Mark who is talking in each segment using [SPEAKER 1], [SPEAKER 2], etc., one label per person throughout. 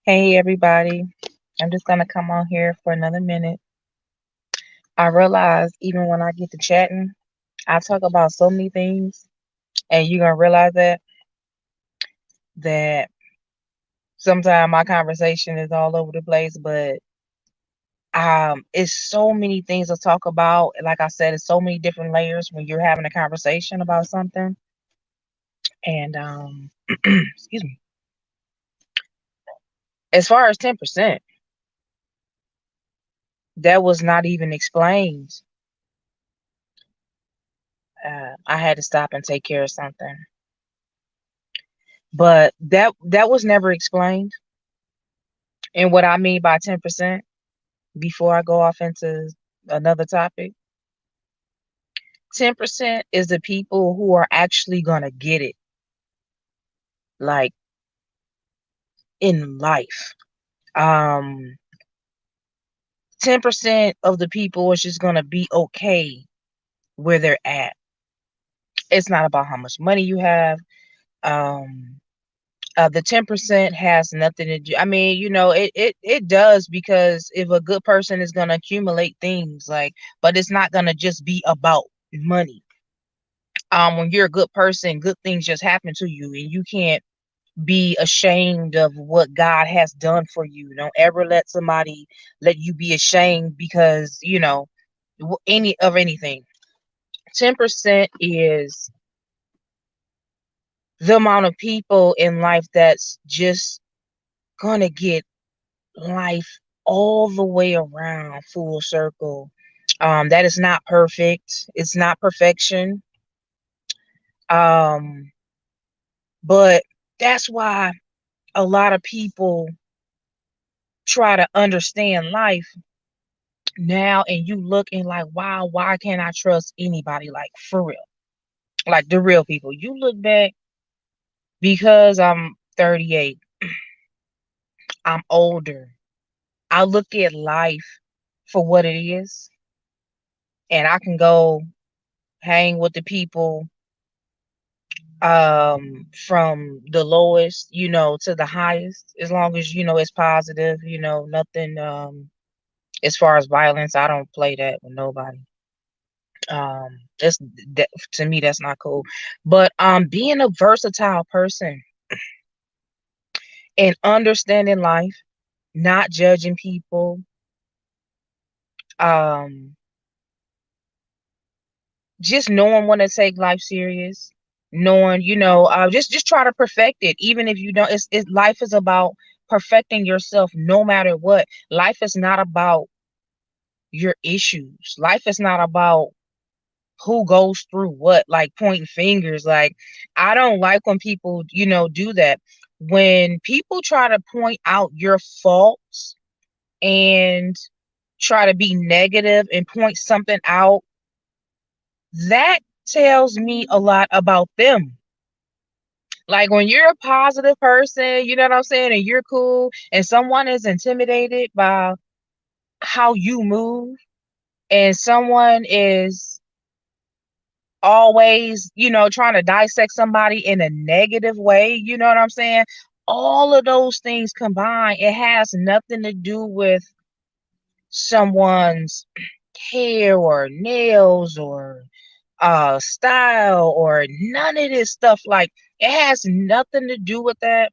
[SPEAKER 1] Hey everybody, I'm just gonna come on here for another minute. I realize even when I get to chatting, I talk about so many things, and you're gonna realize that sometimes my conversation is all over the place, but it's so many things to talk about. Like I said, it's so many different layers when you're having a conversation about something. And excuse me. As far as 10%, that was not even explained. I had to stop and take care of something. But that was never explained. And what I mean by 10%, before I go off into another topic, 10% is the people who are actually gonna get it, like in life. Um, 10% of the people is just gonna be okay where they're at. It's not about how much money you have. Um, the 10% has nothing to do. I mean, it does, because if a good person is gonna accumulate things, like, but it's not gonna just be about money. When you're a good person, good things just happen to you, and you can't be ashamed of what God has done for you. Don't ever let somebody let you be ashamed because anything. 10% is the amount of people in life that's just gonna get life all the way around full circle. That is not perfect. It's not perfection. Um, but that's why a lot of people try to understand life now, and you look and like, wow, why can't I trust anybody? Like, for real, like the real people. You look back, because I'm 38, I'm older. I look at life for what it is, and I can go hang with the people from the lowest, to the highest, as long as it's positive, nothing as far as violence. I don't play that with nobody. That's that, to me, that's not cool. But being a versatile person and understanding life, not judging people, um just knowing when to take life serious, knowing, just try to perfect it. Even if you don't, life is about perfecting yourself no matter what. Life is not about your issues. Life is not about who goes through what, like pointing fingers. Like, I don't like when people, do that. When people try to point out your faults and try to be negative and point something out, that tells me a lot about them. Like, when you're a positive person, you know what I'm saying, and you're cool, and someone is intimidated by how you move, and someone is always, trying to dissect somebody in a negative way, you know what I'm saying? All of those things combined, it has nothing to do with someone's hair or nails or style or none of this stuff. Like, it has nothing to do with that.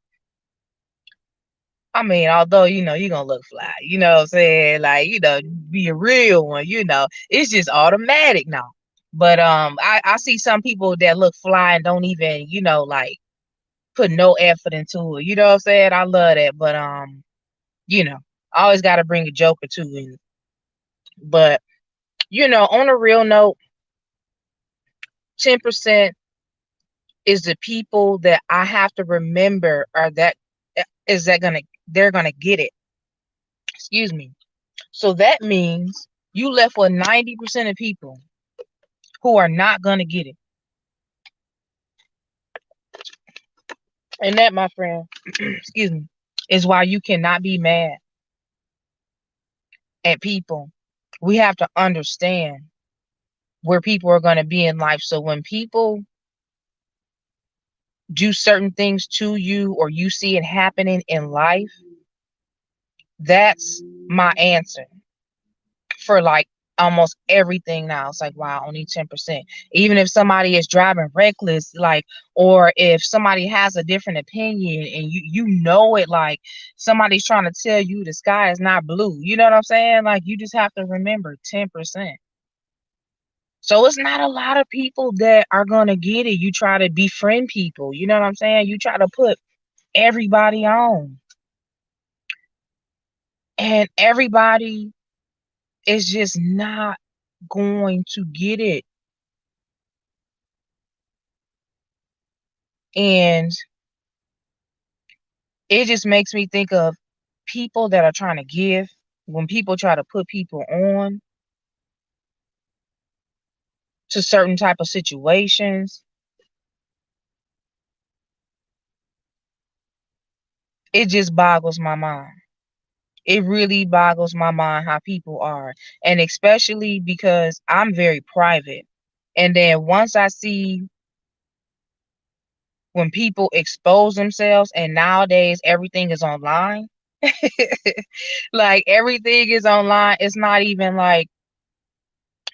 [SPEAKER 1] I mean, although, you're gonna look fly, you know what I'm saying? Like, be a real one, it's just automatic now. But I see some people that look fly and don't even, like, put no effort into it. You know what I'm saying? I love that. But I always gotta bring a joke or two in. But on a real note, 10% is the people that I have to remember, are that is that gonna they're gonna get it. Excuse me. So that means you left with 90% of people who are not gonna get it. And that, my friend, excuse me, is why you cannot be mad at people. We have to understand where people are gonna be in life. So when people do certain things to you, or you see it happening in life, That's my answer for like almost everything now. It's like, wow, only 10%. Even if somebody is driving reckless, like, or if somebody has a different opinion and you know it, like somebody's trying to tell you the sky is not blue. You know what I'm saying? Like you just have to remember 10%. So it's not a lot of people that are gonna get it. You try to befriend people, you know what I'm saying? You try to put everybody on, and everybody is just not going to get it. And it just makes me think of people that are trying to give. When people try to put people on to certain type of situations, it just boggles my mind. It really boggles my mind how people are. And especially because I'm very private. And then once I see when people expose themselves, and nowadays everything is online, like everything is online. It's not even like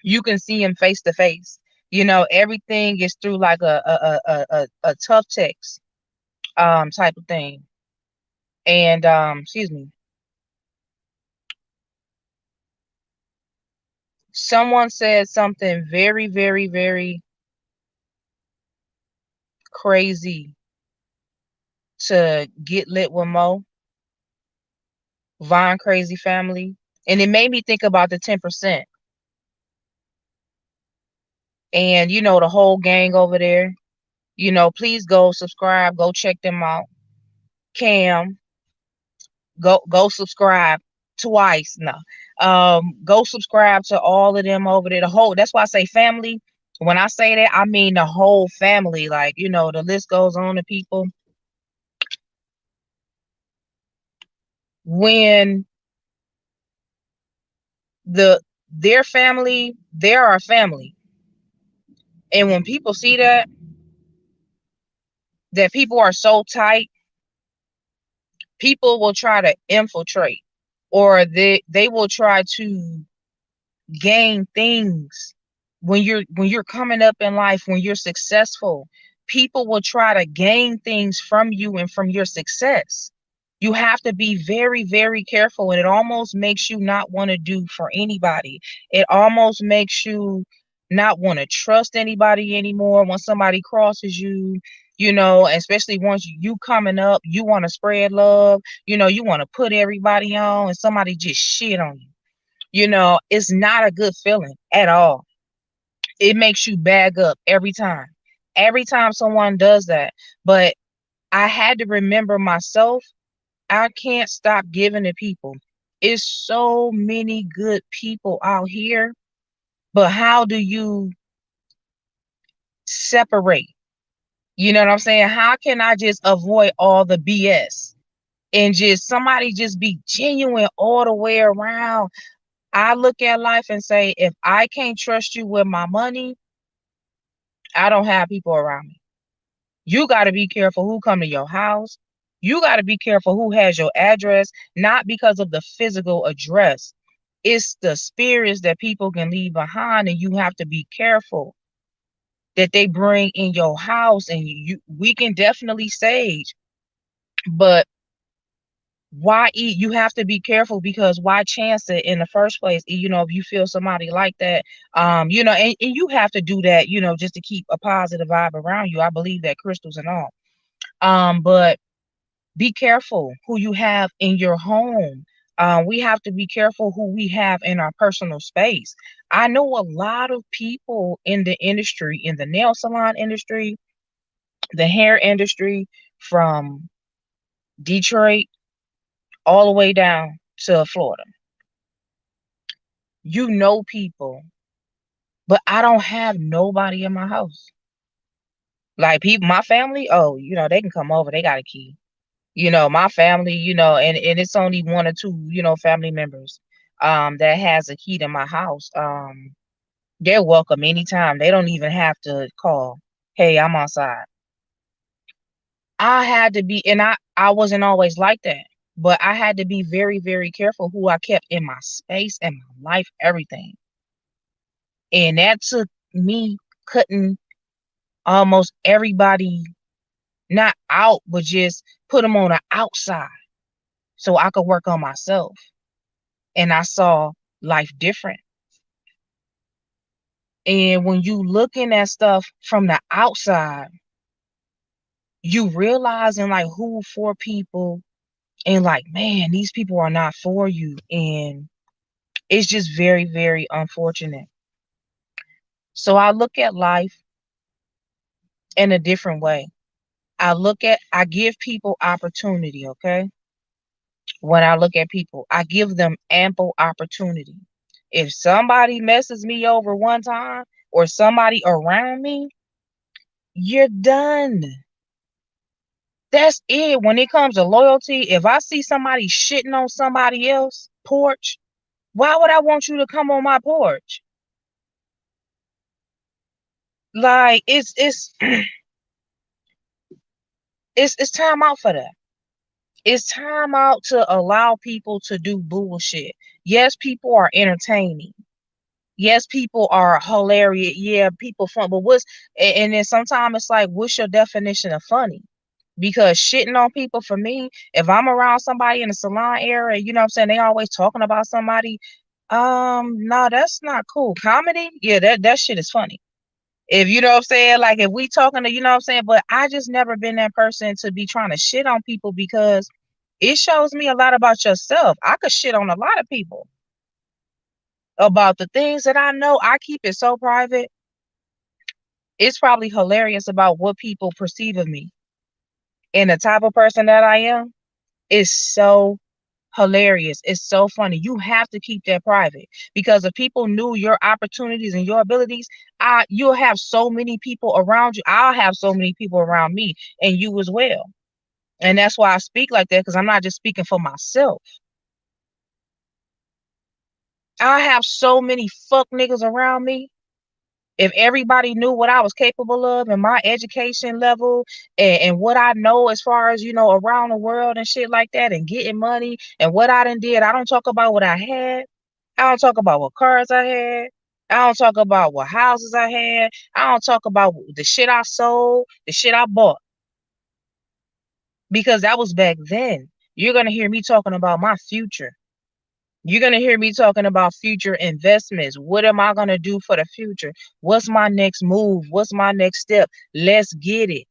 [SPEAKER 1] you can see them face to face. You know, everything is through like a tough text type of thing. And excuse me, someone said something very, very, very crazy to Get Lit with Mo, Vine Crazy Family. And it made me think about the 10%. And you know, the whole gang over there. You know, please go subscribe, go check them out. Cam, go subscribe twice. No. Go subscribe to all of them over there. The whole, that's why I say family. When I say that, I mean the whole family. Like, you know, the list goes on to people. When the their family, they're our family. And when people see that people are so tight, people will try to infiltrate, or they will try to gain things. When you're coming up in life, when you're successful, people will try to gain things from you and from your success. You have to be very, very careful, and it almost makes you not want to do for anybody. It almost makes you not want to trust anybody anymore when somebody crosses you. You know, especially once you coming up, you want to spread love. You know, you want to put everybody on, and somebody just shit on you. You know, it's not a good feeling at all. It makes you bag up every time. Every time someone does that. But I had to remember myself, I can't stop giving to people. It's so many good people out here, but how do you separate? You know what I'm saying? How can I just avoid all the BS and just somebody just be genuine all the way around? I look at life and say, if I can't trust you with my money, I don't have people around me. You got to be careful who come to your house. You got to be careful who has your address, not because of the physical address. It's the spirits that people can leave behind, and you have to be careful that they bring in your house. And we can definitely sage, but why eat? You have to be careful, because why chance it in the first place? You know, if you feel somebody like that, you know, and you have to do that, you know, just to keep a positive vibe around you. I believe that, crystals and all. But be careful who you have in your home. We have to be careful who we have in our personal space. I know a lot of people in the industry, in the nail salon industry, the hair industry, from Detroit all the way down to Florida. You know people, but I don't have nobody in my house. Like people, my family, oh, you know, they can come over. They got a key. You know, my family, you know, and it's only one or two, you know, family members that has a key to my house. They're welcome anytime. They don't even have to call, hey, I'm outside. I had to be, and I wasn't always like that. But I had to be very, very careful who I kept in my space and my life, everything. And that took me cutting almost everybody not out, but just put them on the outside so I could work on myself. And I saw life different. And when you looking at stuff from the outside, you realizing like who for people and like, man, these people are not for you. And it's just very, very unfortunate. So I look at life in a different way. I give people opportunity, okay? When I look at people, I give them ample opportunity. If somebody messes me over one time or somebody around me, you're done. That's it. When it comes to loyalty, if I see somebody shitting on somebody else porch, why would I want you to come on my porch? Like it's time out for that. It's time out to allow people to do bullshit. Yes, people are entertaining. Yes, people are hilarious. Yeah, people fun. But and then sometimes it's like, what's your definition of funny? Because shitting on people for me, if I'm around somebody in the salon area, you know what I'm saying, they always talking about somebody. No, that's not cool. Comedy, yeah, that shit is funny. If you know what I'm saying, like if we talking to, you know what I'm saying, but I just never been that person to be trying to shit on people because it shows me a lot about yourself. I could shit on a lot of people about the things that I know. I keep it so private. It's probably hilarious about what people perceive of me and the type of person that I am is so hilarious. It's so funny. You have to keep that private because if people knew your opportunities and your abilities, you'll have so many people around you. I'll have so many people around me and you as well. And that's why I speak like that because I'm not just speaking for myself. I have so many fuck niggas around me. If everybody knew what I was capable of and my education level and what I know as far as, you know, around the world and shit like that and getting money and what I done did, I don't talk about what I had. I don't talk about what cars I had. I don't talk about what houses I had. I don't talk about the shit I sold, the shit I bought, because that was back then. You're going to hear me talking about my future. You're going to hear me talking about future investments. What am I going to do for the future? What's my next move? What's my next step? Let's get it.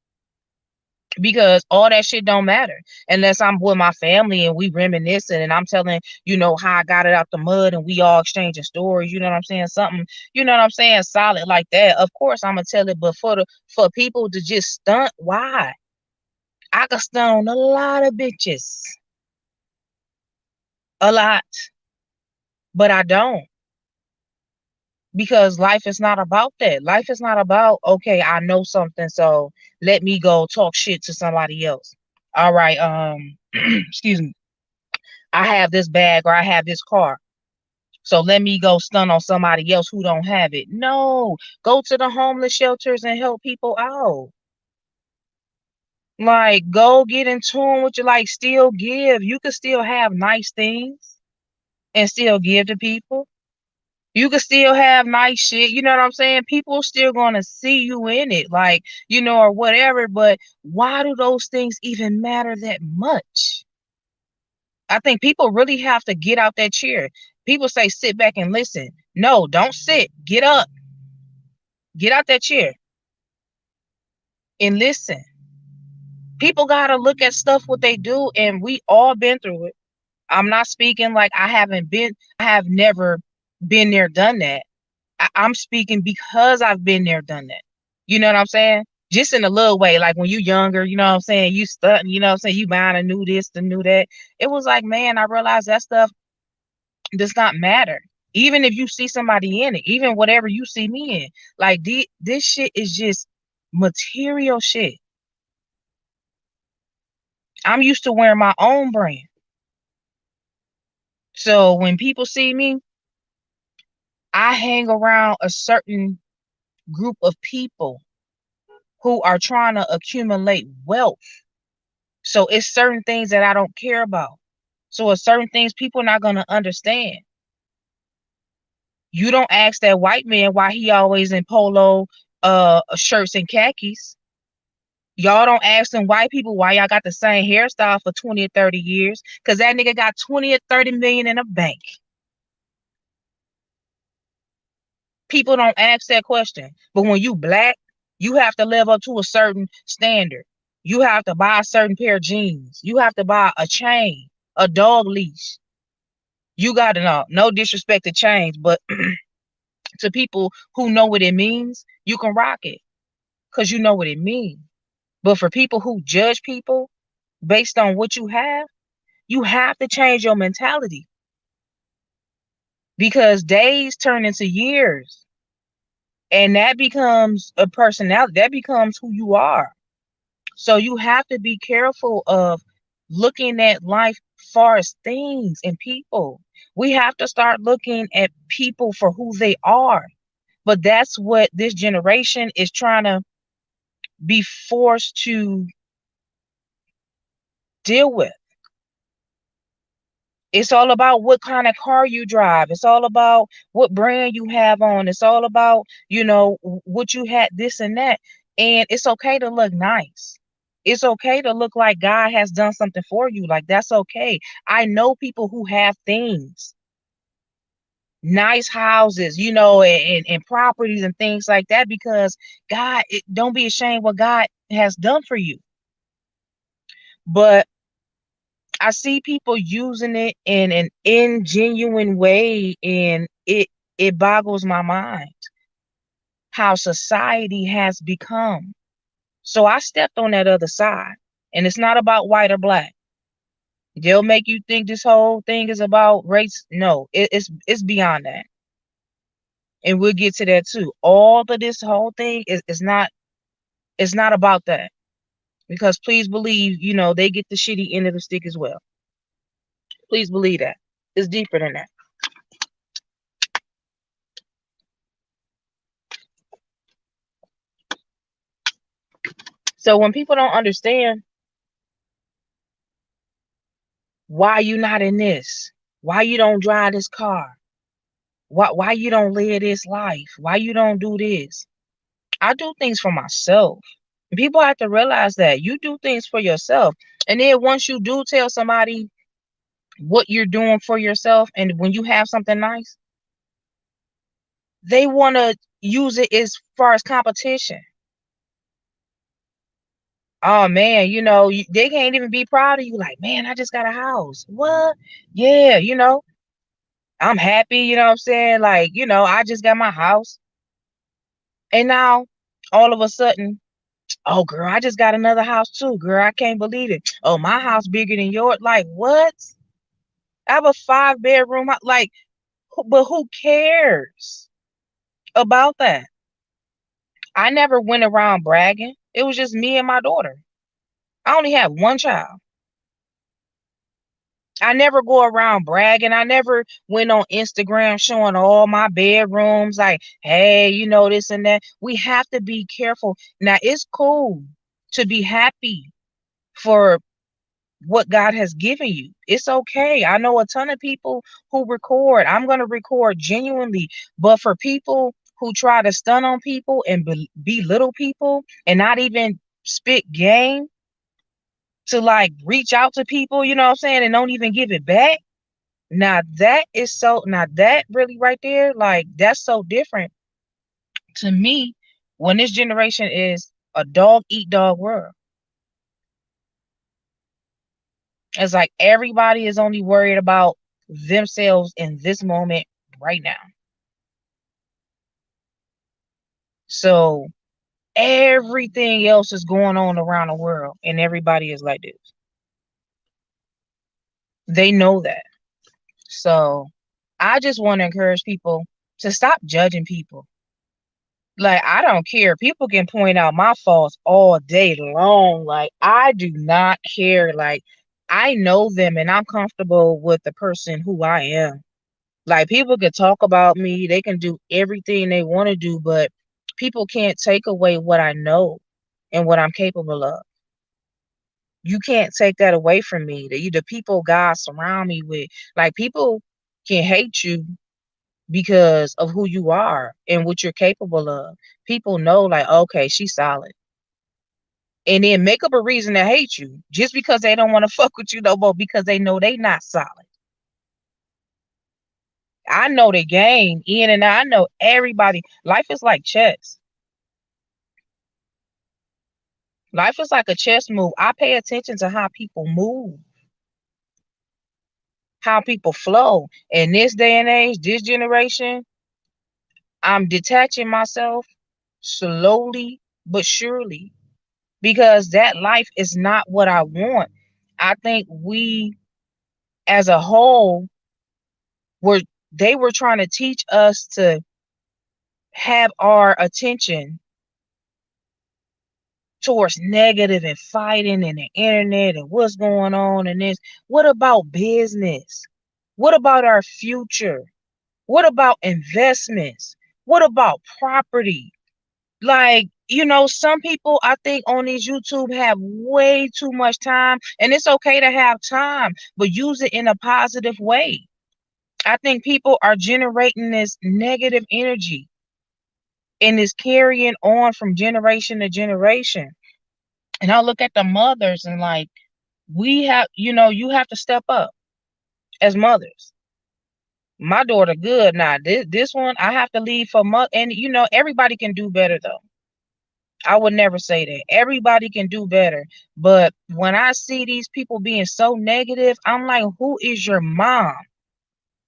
[SPEAKER 1] Because all that shit don't matter unless I'm with my family and we reminiscing and I'm telling, you know, how I got it out the mud and we all exchanging stories, you know what I'm saying? Something, you know what I'm saying, solid like that. Of course I'm gonna tell it, but for people to just stunt, why? I could stunt on a lot of bitches. A lot. But I don't. Because life is not about that. Life is not about, okay, I know something, so let me go talk shit to somebody else. All right, excuse me. I have this bag or I have this car. So let me go stun on somebody else who don't have it. No, go to the homeless shelters and help people out. Like, go get in tune with your, like, still give. You can still have nice things and still give to people. You can still have nice shit. You know what I'm saying? People still gonna see you in it, like, you know, or whatever. But why do those things even matter that much? I think people really have to get out that chair. People say sit back and listen. No, don't sit. Get up. Get out that chair and listen. People gotta look at stuff what they do, and we all been through it. I'm not speaking like I have never been there, done that. I'm speaking because I've been there, done that. You know what I'm saying? Just in a little way, like when you younger, you know what I'm saying? You studying, you know what I'm saying? You buying a new this, the new that. It was like, man, I realized that stuff does not matter. Even if you see somebody in it, even whatever you see me in, like this shit is just material shit. I'm used to wearing my own brand. So when people see me, I hang around a certain group of people who are trying to accumulate wealth. So it's certain things that I don't care about. So it's certain things people not gonna understand. You don't ask that white man why he always in polo shirts and khakis. Y'all don't ask them white people why y'all got the same hairstyle for 20 or 30 years. Cause that nigga got 20 or 30 million in a bank. People don't ask that question. But when you black, you have to live up to a certain standard. You have to buy a certain pair of jeans. You have to buy a chain, a dog leash. You gotta know. No disrespect to chains, but to people who know what it means, you can rock it because you know what it means. But for people who judge people based on what you have to change your mentality because days turn into years. And that becomes a personality. That becomes who you are. So you have to be careful of looking at life far as things and people. We have to start looking at people for who they are. But that's what this generation is trying to be forced to deal with. It's all about what kind of car you drive. It's all about what brand you have on. It's all about, what you had, this and that. And it's okay to look nice. It's okay to look like God has done something for you. Like, that's okay. I know people who have things, nice houses, and properties and things like that because don't be ashamed what God has done for you. But I see people using it in an ingenuine way, and it boggles my mind how society has become. So I stepped on that other side, and it's not about white or black. They'll make you think this whole thing is about race. No, it's beyond that, and we'll get to that too. All of this whole thing is not. It's not about that because please believe, they get the shitty end of the stick as well. Please believe that. It's deeper than that. So when people don't understand why you not in this, why you don't drive this car, why you don't live this life, why you don't do this. I do things for myself. People have to realize that you do things for yourself. And then once you do tell somebody what you're doing for yourself, and when you have something nice, they want to use it as far as competition. Oh man, they can't even be proud of you. Like, man, I just got a house. What? Yeah, I'm happy, you know what I'm saying? Like, I just got my house. And now all of a sudden, oh girl, I just got another house too. Girl, I can't believe it. Oh, my house bigger than yours. Like, what? I have a 5-bedroom house. Like, but who cares about that? I never went around bragging. It was just me and my daughter. I only have one child. I never go around bragging. I never went on Instagram showing all my bedrooms, like, hey, this and that. We have to be careful. Now, it's cool to be happy for what God has given you. It's okay. I know a ton of people who record. I'm going to record genuinely. But for people who try to stun on people and belittle people and not even spit game to like reach out to people, you know what I'm saying, and don't even give it back. Now that really right there, like that's so different to me when this generation is a dog eat dog world. It's like everybody is only worried about themselves in this moment right now. So everything else is going on around the world and everybody is like this. They know that. So I just want to encourage people to stop judging people. Like, I don't care. People can point out my faults all day long. Like, I do not care. Like, I know them and I'm comfortable with the person who I am. Like, people can talk about me, they can do everything they want to do, but people can't take away what I know and what I'm capable of. You can't take that away from me. The people God surround me with, like, people can hate you because of who you are and what you're capable of. People know, like, okay, she's solid. And then make up a reason to hate you just because they don't want to fuck with you no more because they know they not solid. I know the game in and out. I know everybody. Life is like chess. Life is like a chess move. I pay attention to how people move, how people flow. In this day and age, this generation, I'm detaching myself slowly but surely because that life is not what I want. I think we as a whole were they were trying to teach us to have our attention towards negative and fighting and the internet and what's going on and this. What about business? What about our future? What about investments? What about property? Like, some people I think on these YouTube have way too much time, and it's okay to have time, but use it in a positive way. I think people are generating this negative energy and is carrying on from generation to generation. And I look at the mothers and like, you have to step up as mothers. My daughter good now. This one I have to leave for mother, and everybody can do better though. I would never say that. Everybody can do better. But when I see these people being so negative, I'm like, who is your mom?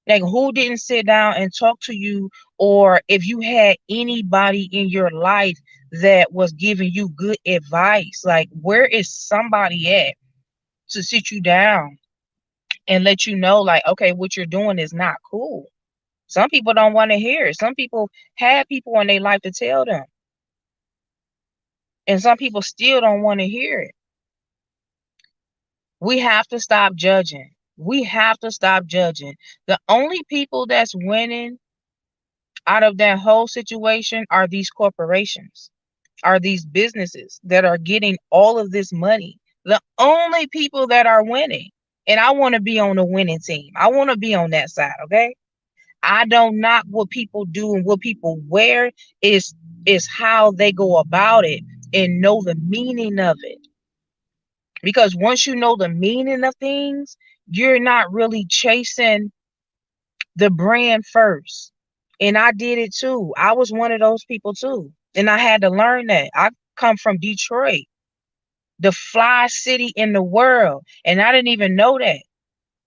[SPEAKER 1] Like, who didn't sit down and talk to you? Or if you had anybody in your life that was giving you good advice, like, where is somebody at to sit you down and let you know, like, okay, what you're doing is not cool. Some people don't want to hear it. Some people had people in their life to tell them, and some people still don't want to hear it. We have to stop judging. We have to stop judging. The only people that's winning out of that whole situation are these corporations, are these businesses that are getting all of this money. The only people that are winning. And I want to be on the winning team. I want to be on that side, okay? I don't knock what people do and what people wear is how they go about it and know the meaning of it. Because once you know the meaning of things, you're not really chasing the brand first. And I did it too. I was one of those people too. And I had to learn that. I come from Detroit, the fly city in the world. And I didn't even know that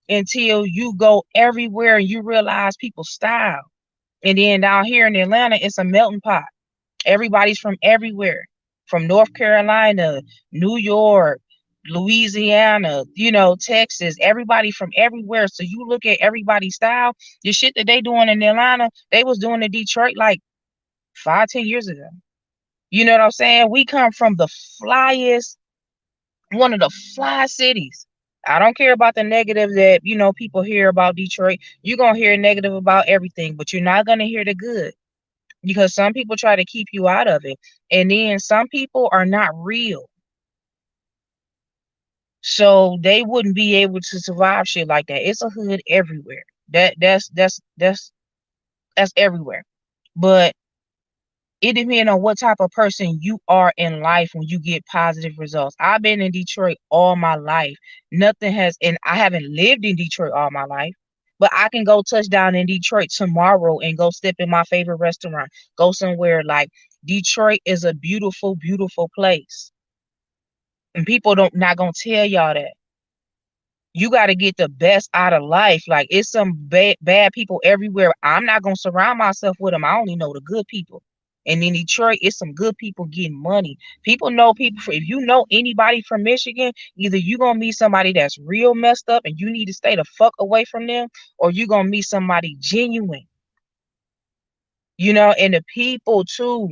[SPEAKER 1] until you go everywhere and you realize people's style. And then down here in Atlanta, it's a melting pot. Everybody's from everywhere, from North Carolina, New York, Louisiana, Texas, everybody from everywhere. So you look at everybody's style, the shit that they doing in Atlanta, they was doing in Detroit like 5, 10 years ago. You know what I'm saying? We come from the flyest, one of the fly cities. I don't care about the negative that, people hear about Detroit. You're going to hear negative about everything, but you're not going to hear the good because some people try to keep you out of it. And then some people are not real. So they wouldn't be able to survive shit like that. It's a hood everywhere. That's everywhere. But it depends on what type of person you are in life when you get positive results. I've been in Detroit all my life. Nothing has, and I haven't lived in Detroit all my life, but I can go touch down in Detroit tomorrow and go step in my favorite restaurant, go somewhere. Like, Detroit is a beautiful, beautiful place. And people don't not gonna tell y'all that. You got to get the best out of life. Like, it's some bad people everywhere. I'm not gonna surround myself with them. I only know the good people. And in Detroit, it's some good people getting money. People know people. If you know anybody from Michigan, either you gonna meet somebody that's real messed up and you need to stay the fuck away from them, or you gonna meet somebody genuine. And the people too.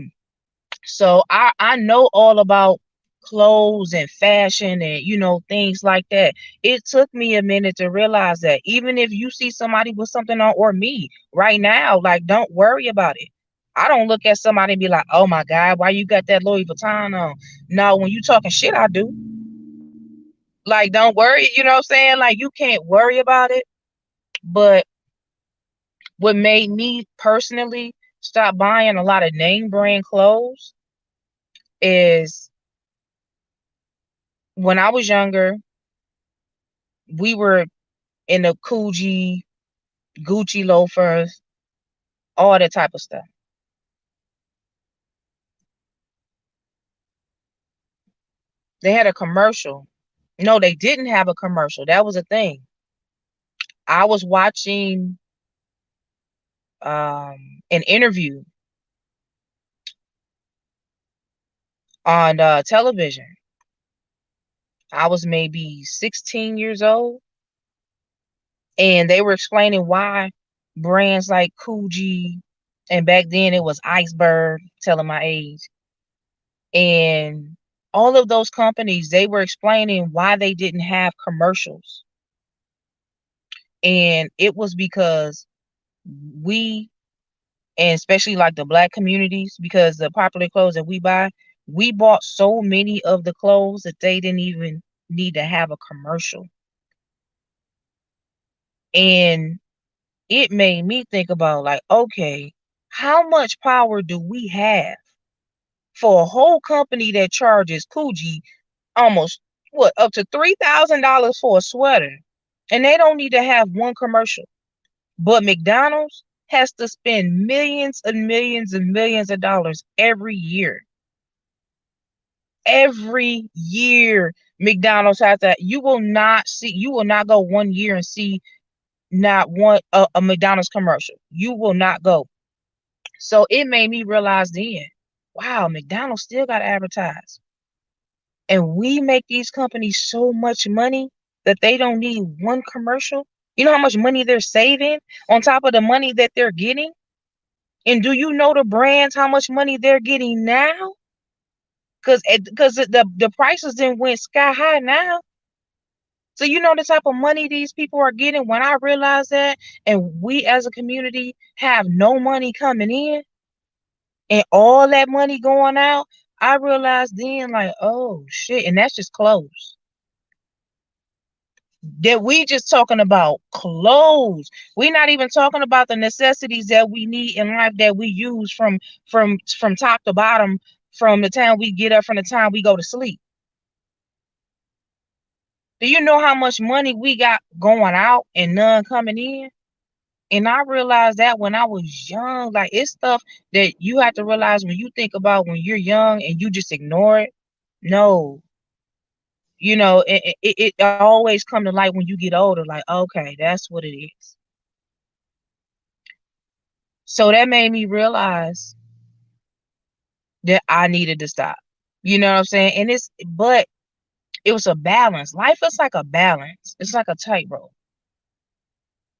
[SPEAKER 1] So I know all about clothes and fashion and things like that. It took me a minute to realize that even if you see somebody with something on, or me right now, like, don't worry about it. I don't look at somebody and be like, oh my God, why you got that Louis Vuitton on? No, when you talking shit, I do. Like, don't worry, you know what I'm saying? Like, you can't worry about it. But what made me personally stop buying a lot of name brand clothes is when I was younger, we were in the Coogee, Gucci loafers, all that type of stuff. They had a commercial. No, they didn't have a commercial. That was a thing. I was watching an interview on television. I was maybe 16 years old, and they were explaining why brands like Coogee, and back then it was Iceberg, telling my age, and all of those companies, they were explaining why they didn't have commercials. And it was because we, and especially like the black communities, because the popular clothes that we buy, we bought so many of the clothes that they didn't even need to have a commercial. And it made me think about, like, okay, how much power do we have for a whole company that charges Coogee almost, what, up to $3,000 for a sweater, and they don't need to have one commercial? But McDonald's has to spend millions and millions and millions of dollars every year. Every year, McDonald's has that. You will not go one year and see not one a McDonald's commercial. You will not go. So it made me realize then, wow, McDonald's still got to advertise. And we make these companies so much money that they don't need one commercial. You know how much money they're saving on top of the money that they're getting? And do you know the brands how much money they're getting now? Because the prices then went sky high now. So you know the type of money these people are getting. When I realized that, and we as a community have no money coming in and all that money going out, I realized then, like, oh shit, and that's just clothes. That we just talking about clothes. We're not even talking about the necessities that we need in life that we use from top to bottom, from the time we get up from the time we go to sleep. Do you know how much money we got going out and none coming in? And I realized that when I was young, like, it's stuff that you have to realize when you think about when you're young and you just ignore it. No, it always come to light when you get older, like, okay, that's what it is. So that made me realize that I needed to stop. You know what I'm saying? But it was a balance. Life is like a balance. It's like a tightrope.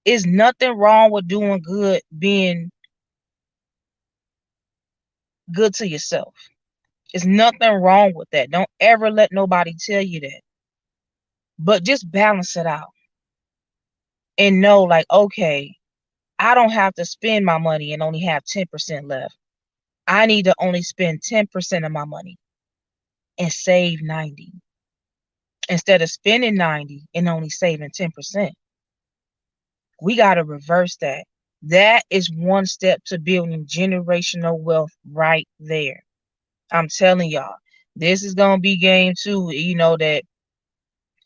[SPEAKER 1] It's nothing wrong with doing good, being good to yourself. It's nothing wrong with that. Don't ever let nobody tell you that. But just balance it out and know, like, okay, I don't have to spend my money and only have 10% left. I need to only spend 10% of my money and save 90 instead of spending 90 and only saving 10%. We got to reverse that. That is one step to building generational wealth right there. I'm telling y'all, this is going to be game two. That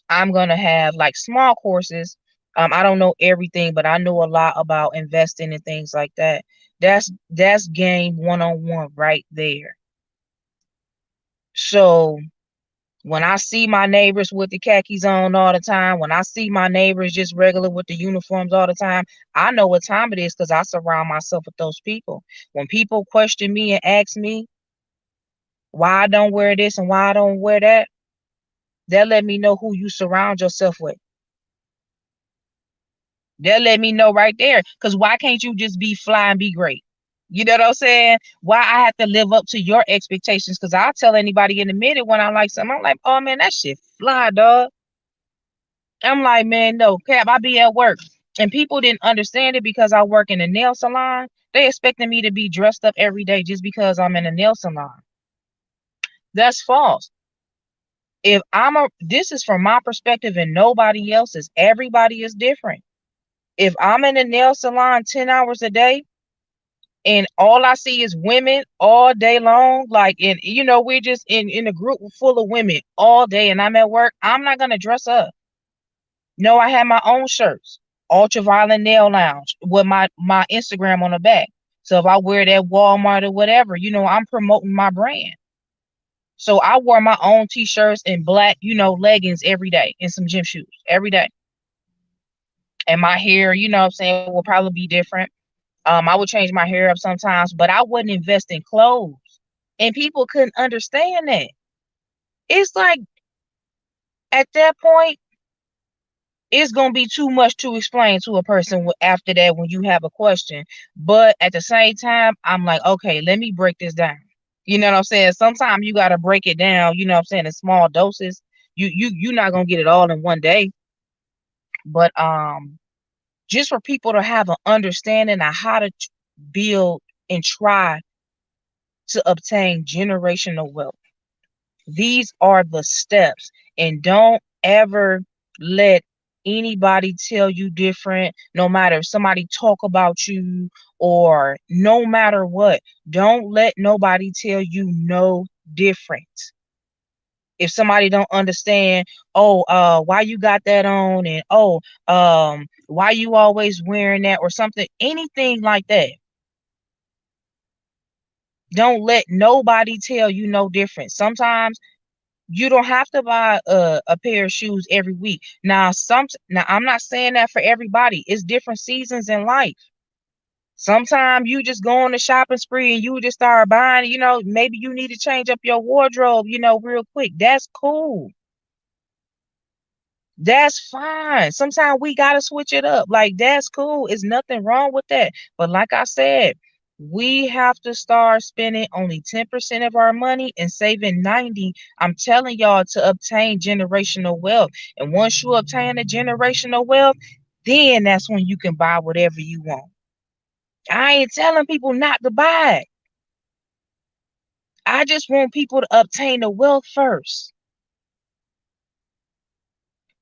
[SPEAKER 1] I'm going to have like small courses. I don't know everything, but I know a lot about investing and things like that. That's game one-on-one right there. So when I see my neighbors with the khakis on all the time, when I see my neighbors just regular with the uniforms all the time, I know what time it is because I surround myself with those people. When people question me and ask me why I don't wear this and why I don't wear that, they'll let me know who you surround yourself with. They'll let me know right there. Because why can't you just be fly and be great? You know what I'm saying? Why I have to live up to your expectations? Because I'll tell anybody in a minute when I like something, I'm like, oh man, that shit fly, dog. I'm like, man, no, Cap, I be at work. And people didn't understand it because I work in a nail salon. They expected me to be dressed up every day just because I'm in a nail salon. That's false. If this is from my perspective and nobody else's, everybody is different. If I'm in a nail salon 10 hours a day and all I see is women all day long, like, and we're just in a group full of women all day and I'm at work, I'm not gonna dress up. No, I have my own shirts, Ultraviolet Nail Lounge, with my Instagram on the back. So if I wear that Walmart or whatever, I'm promoting my brand. So I wore my own t-shirts and black, leggings every day and some gym shoes every day. And my hair, what I'm saying, will probably be different. I would change my hair up sometimes, but I wouldn't invest in clothes. And people couldn't understand that. It's like at that point, it's gonna be too much to explain to a person after that when you have a question. But at the same time, I'm like, okay, let me break this down. You know what I'm saying? Sometimes you gotta break it down, you know what I'm saying, in small doses. You're not gonna get it all in one day. But just for people to have an understanding of how to build and try to obtain generational wealth. These are the steps, and don't ever let anybody tell you different, no matter if somebody talk about you or no matter what. Don't let nobody tell you no different. If somebody don't understand, oh, why you got that on, and oh, why you always wearing that or something, anything like that. Don't let nobody tell you no different. Sometimes you don't have to buy a pair of shoes every week. Now I'm not saying that for everybody. It's different seasons in life. Sometimes you just go on a shopping spree and you just start buying, maybe you need to change up your wardrobe, real quick. That's cool. That's fine. Sometimes we gotta switch it up. Like, that's cool. It's nothing wrong with that. But like I said, we have to start spending only 10% of our money and saving 90. I'm telling y'all, to obtain generational wealth. And once you obtain a generational wealth, then that's when you can buy whatever you want. I ain't telling people not to buy it. I just want people to obtain the wealth first.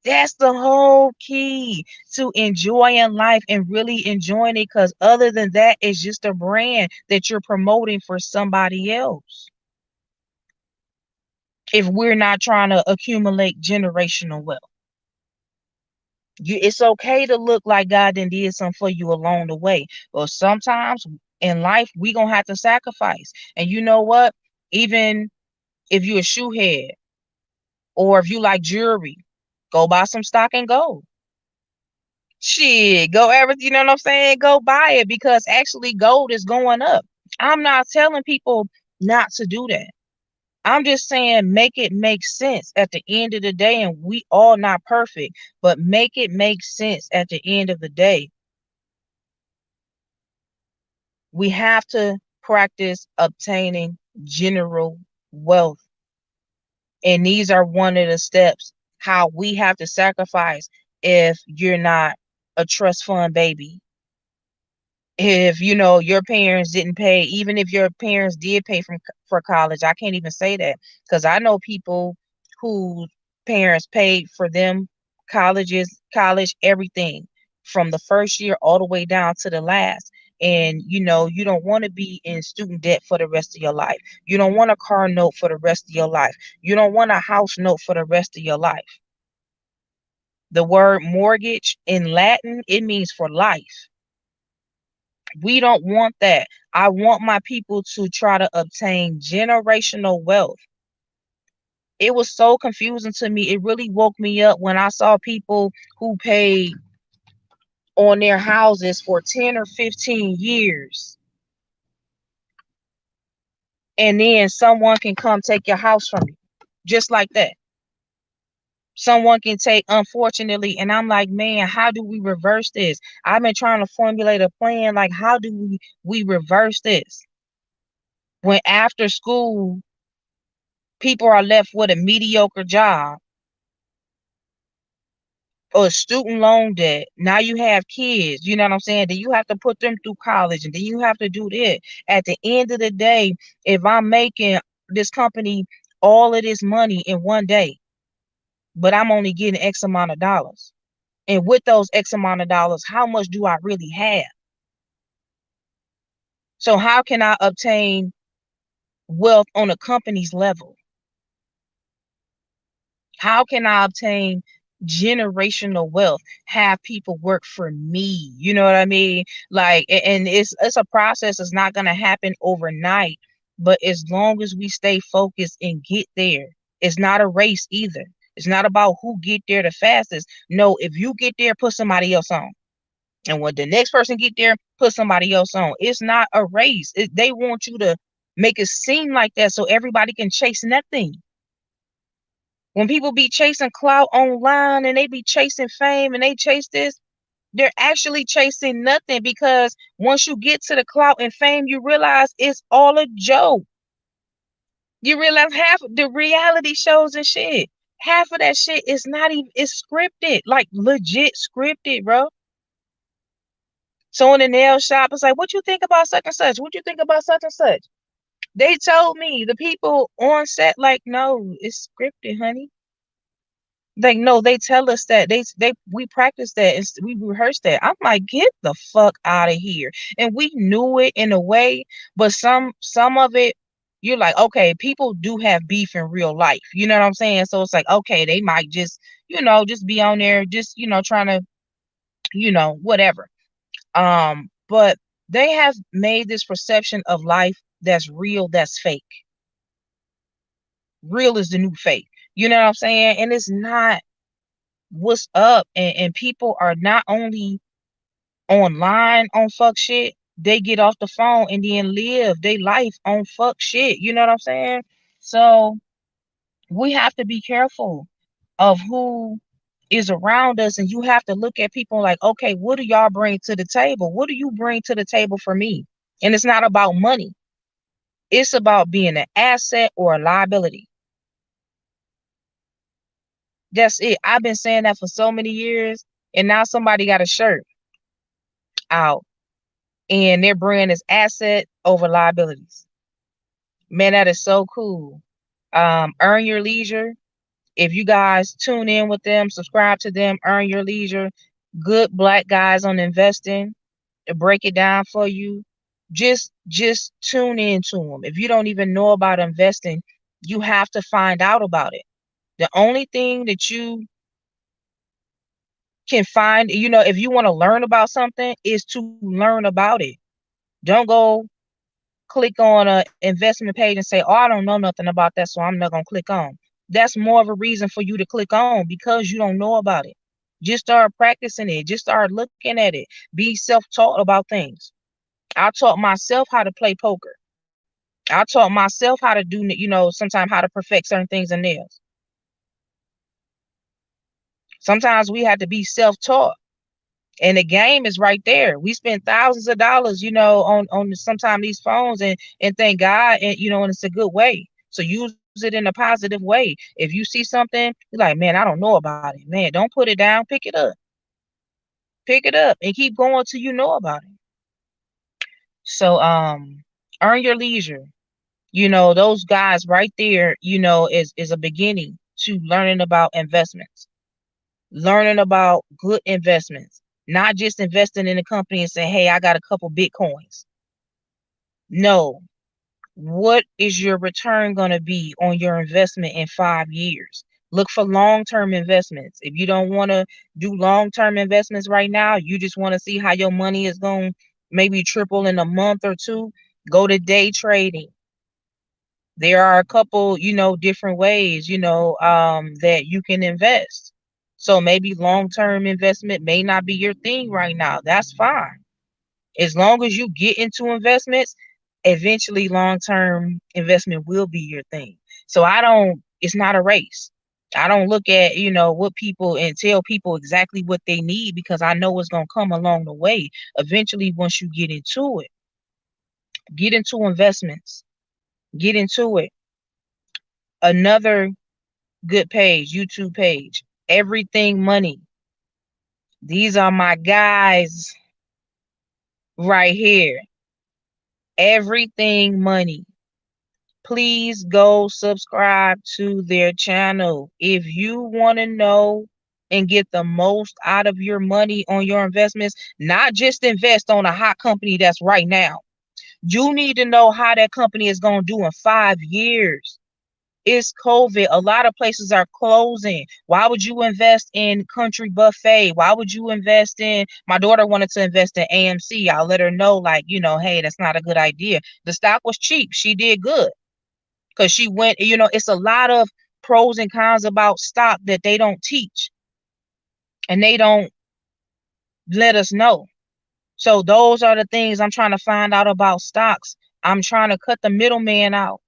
[SPEAKER 1] That's the whole key to enjoying life and really enjoying it. Because other than that, it's just a brand that you're promoting for somebody else. If we're not trying to accumulate generational wealth, it's okay to look like God then did something for you along the way. But sometimes in life, we gonna have to sacrifice. And you know what? Even if you're a shoe head or if you like jewelry, go buy some stock and gold. Shit, go you know what I'm saying? Go buy it, because actually gold is going up. I'm not telling people not to do that. I'm just saying make it make sense at the end of the day, and we all not perfect, but make it make sense at the end of the day. We have to practice obtaining general wealth. And these are one of the steps how we have to sacrifice if you're not a trust fund baby. If your parents didn't pay, even if your parents did pay for college, I can't even say that, because I know people whose parents paid for them college, everything from the first year all the way down to the last. And you don't want to be in student debt for the rest of your life. You don't want a car note for the rest of your life. You don't want a house note for the rest of your life. The word mortgage in Latin, it means for life. We don't want that. I want my people to try to obtain generational wealth. It was so confusing to me. It really woke me up when I saw people who paid on their houses for 10 or 15 years. And then someone can come take your house from you. Just like that. Someone can take, unfortunately, and I'm like, man, how do we reverse this? I've been trying to formulate a plan, like, how do we reverse this? When after school, people are left with a mediocre job or student loan debt. Now you have kids, you know what I'm saying? Then you have to put them through college, and then you have to do that. At the end of the day, if I'm making this company all of this money in one day, but I'm only getting X amount of dollars. And with those X amount of dollars, how much do I really have? So how can I obtain wealth on a company's level? How can I obtain generational wealth? Have people work for me? You know what I mean? Like, and it's a process. It's not gonna happen overnight, but as long as we stay focused and get there, it's not a race either. It's not about who get there the fastest. No, if you get there, put somebody else on. And when the next person get there, put somebody else on. It's not a race. They want you to make it seem like that so everybody can chase nothing. When people be chasing clout online and they be chasing fame and they chase this, they're actually chasing nothing, because once you get to the clout and fame, you realize it's all a joke. You realize half the reality shows and shit, half of that shit is not even, it's scripted, like legit scripted, bro. So in the nail shop, it's like, what you think about such and such? What you think about such and such? They told me, the people on set, like, no, it's scripted, honey. Like, no, they tell us that we practice that and we rehearse that. I'm like, get the fuck out of here. And we knew it in a way, but some of it, you're like, okay, people do have beef in real life. You know what I'm saying? So it's like, okay, they might just, just be on there, just, trying to, whatever. But they have made this perception of life that's real, that's fake. Real is the new fake. You know what I'm saying? And it's not what's up. And people are not only online on fuck shit, they get off the phone and then live their life on fuck shit. You know what I'm saying? So we have to be careful of who is around us, and you have to look at people like, okay, what do y'all bring to the table? What do you bring to the table for me? And it's not about money. It's about being an asset or a liability. That's it. I've been saying that for so many years, and now somebody got a shirt out and their brand is asset over liabilities. Man, that is so cool. Earn Your Leisure. If you guys tune in with them, subscribe to them, Earn Your Leisure. Good black guys on investing to break it down for you. Just tune in to them. If you don't even know about investing, you have to find out about it. The only thing that you can find, if you want to learn about something, is to learn about it. Don't go click on a investment page and say, oh, I don't know nothing about that, so I'm not gonna click on. That's more of a reason for you to click on, because you don't know about it. Just start practicing it. Just start looking at it. Be self-taught about things. I taught myself how to play poker. I taught myself how to do, sometimes how to perfect certain things in nails. Sometimes we have to be self-taught. And the game is right there. We spend thousands of dollars, on sometimes these phones, and thank God, and it's a good way. So use it in a positive way. If you see something, you're like, man, I don't know about it. Man, don't put it down. Pick it up. Pick it up and keep going till you know about it. So Earn Your Leisure. Those guys right there, is a beginning to learning about investments, learning about good investments, not just investing in a company and saying, hey, I got a couple Bitcoins. No. What is your return going to be on your investment in 5 years? Look for long-term investments. If you don't want to do long-term investments right now, you just want to see how your money is going to maybe triple in a month or two, go to day trading. There are a couple, different ways, that you can invest. So maybe long-term investment may not be your thing right now. That's fine. As long as you get into investments, eventually long-term investment will be your thing. So it's not a race. I don't look at, what people and tell people exactly what they need, because I know it's going to come along the way. Eventually, once you get into it, get into investments, get into it. Another good page, YouTube page, Everything Money. These are my guys right here. Everything Money. please go subscribe to their channel. If you want to know and get the most out of your money on your investments, not just invest on a hot company that's right now. You need to know how that company is going to do in 5 years. It's COVID. A lot of places are closing. Why would you invest in Country Buffet? Why would you invest in? My daughter wanted to invest in AMC. I'll let her know, like, hey, that's not a good idea. The stock was cheap. She did good because she went, it's a lot of pros and cons about stock that they don't teach and they don't let us know. So those are the things I'm trying to find out about stocks. I'm trying to cut the middleman out.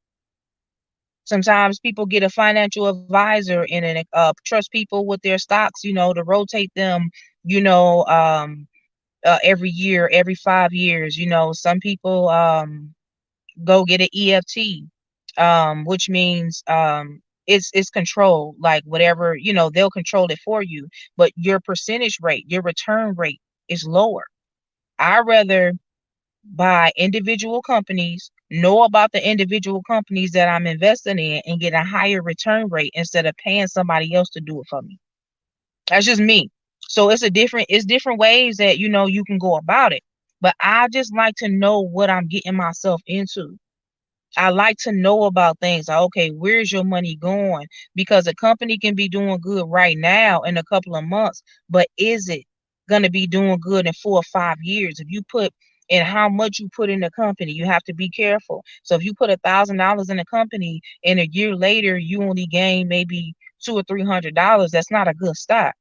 [SPEAKER 1] Sometimes people get a financial advisor and trust people with their stocks, to rotate them, you know, um, every year, every 5 years. Some people go get an EFT, which means it's controlled, like whatever, they'll control it for you, but your percentage rate, your return rate is lower. I rather buy individual companies, know about the individual companies that I'm investing in, and get a higher return rate instead of paying somebody else to do it for me. That's just me. So it's different ways that you can go about it. But I just like to know what I'm getting myself into. I like to know about things like, okay, where's your money going? Because a company can be doing good right now in a couple of months, but is it going to be doing good in 4 or 5 years? If you put in how much you put in the company, you have to be careful. So if you put $1,000 in a company and a year later you only gain maybe $200 or $300, that's not a good start.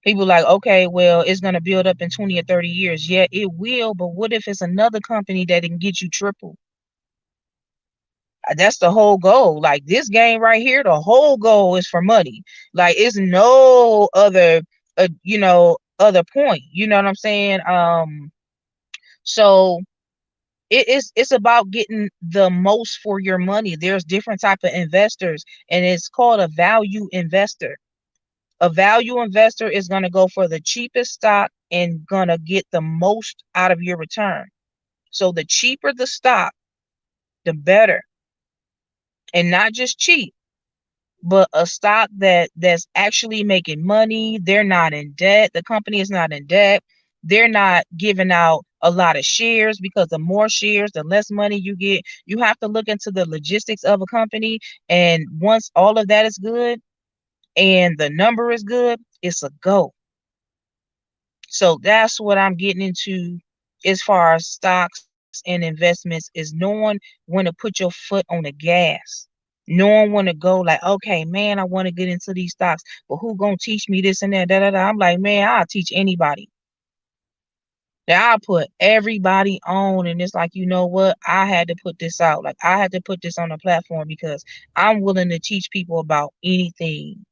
[SPEAKER 1] People like, okay, well, it's going to build up in 20 or 30 years. Yeah, it will, but what if it's another company that can get you triple? That's the whole goal. Like this game right here, the whole goal is for money. Like it's no other other point. You know what I'm saying? So it's about getting the most for your money. There's different type of investors, and it's called a value investor. A value investor is going to go for the cheapest stock and gonna get the most out of your return. So the cheaper the stock, the better. And not just cheap, but a stock that's actually making money. They're not in debt. The company is not in debt. They're not giving out a lot of shares, because the more shares, the less money you get. You have to look into the logistics of a company, and once all of that is good and the number is good, it's a go. So that's what I'm getting into as far as stocks and investments, is knowing when to put your foot on the gas. Knowing when to go, like, okay, man, I want to get into these stocks, but who gonna teach me this and that? Da, da, da. I'm like, man, I'll teach anybody. I'll put everybody on, and it's like, you know what? I had to put this out. Like I had to put this on a platform because I'm willing to teach people about anything.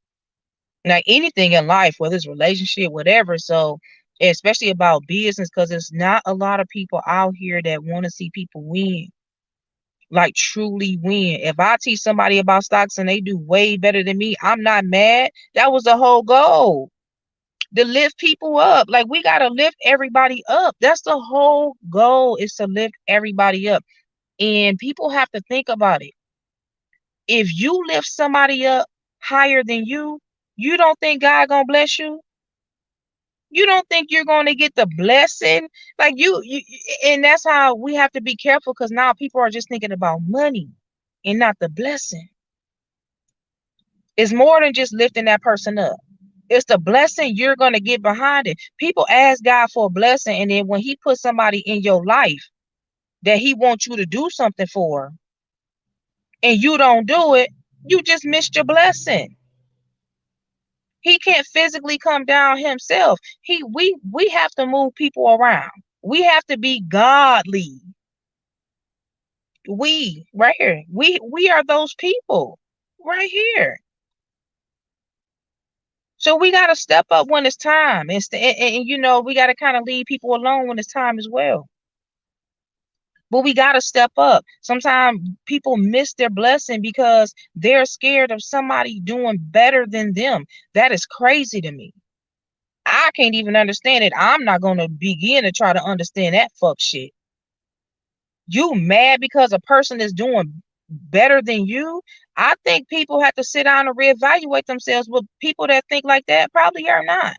[SPEAKER 1] Like anything in life, whether it's relationship, whatever. So especially about business, because there's not a lot of people out here that want to see people win, like truly win. If I teach somebody about stocks and they do way better than me, I'm not mad. That was the whole goal, to lift people up. Like we got to lift everybody up. That's the whole goal, is to lift everybody up. And people have to think about it. If you lift somebody up higher than you don't think God gonna bless you? You don't think you're going to get the blessing? Like you, and that's how we have to be careful, because now people are just thinking about money and not the blessing. It's more than just lifting that person up. It's the blessing you're going to get behind it. People ask God for a blessing, and then when he puts somebody in your life that he wants you to do something for, and you don't do it, you just missed your blessing. He can't physically come down himself. We have to move people around. We have to be godly. We right here. We are those people right here. So we got to step up when it's time. And we got to kind of leave people alone when it's time as well. But we got to step up. Sometimes people miss their blessing because they're scared of somebody doing better than them. That is crazy to me. I can't even understand it. I'm not going to begin to try to understand that fuck shit. You mad because a person is doing better than you? I think people have to sit down and reevaluate themselves. With people that think like that probably are not.